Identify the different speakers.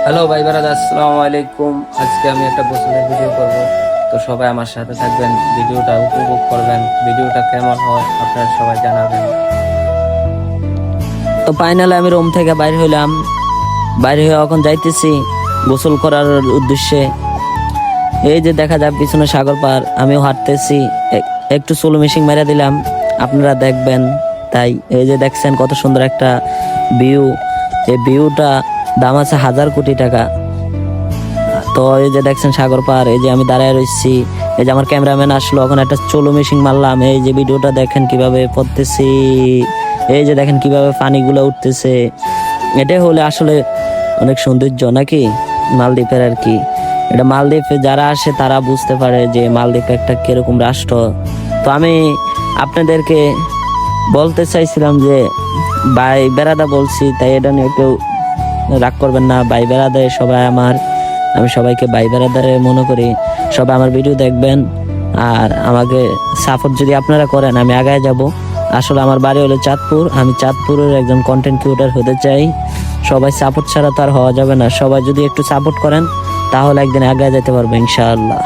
Speaker 1: Hello ভাই বারাদ, আসসালামু আলাইকুম। আজকে আমি একটা গোসলের ভিডিও করব, তো সবাই আমার সাথে থাকবেন, ভিডিওটা উপভোগ করবেন। ভিডিওটা কেমন হয় আপনারা সবাই জানাবেন।
Speaker 2: তো ফাইনালে আমি রুম থেকে বাইর হইলাম। বাইরে হয়ে এখন যাইতেছি গোসল করার উদ্দেশ্যে। এই যে দেখা যায় পিছনে সাগর পার, আমিও হাঁটতেছি। একটু সোলো মেশিন মেরে দিলাম, আপনারা দেখবেন। তাই এই যে দেখছেন কত সুন্দর একটা ভিউ। এই ভিউটা দাম আছে 1000 কোটি টাকা। তো এই যে দেখছেন সাগর পার, এই যে আমি দাঁড়ায় রয়েছি। এই যে আমার ক্যামেরাম্যান আসলো, এখন একটা চলো মেশিন মারলাম। এই যে ভিডিওটা দেখেন কিভাবে পড়তেছি, এই যে দেখেন কিভাবে পানিগুলো উঠতেছে। এটাই হলে আসলে অনেক সৌন্দর্য নাকি মালদ্বীপের আর কি। এটা মালদ্বীপে যারা আসে তারা বুঝতে পারে যে মালদ্বীপ একটা কিরকম রাষ্ট্র। তো আমি আপনাদেরকে বলতে চাইছিলাম যে ভাই বেড়াদা বলছি, তাই এটা নিয়ে কেউ রাগ করবেন না। ভাই বেড়াদা সবাই আমার, আমি সবাইকে ভাই বেড়াদারে মনে করি। সবাই আমার ভিডিও দেখবেন আর আমাকে সাপোর্ট যদি আপনারা করেন আমি আগায় যাব। আসলে আমার বাড়ি হলো চাঁদপুর, আমি চাঁদপুরের একজন কন্টেন্ট ক্রিয়েটর হতে চাই। সবাই সাপোর্ট ছাড়া তো আর হওয়া যাবে না। সবাই যদি একটু সাপোর্ট করেন তাহলে একদিন আগায় যেতে পারবো ইনশাআল্লাহ।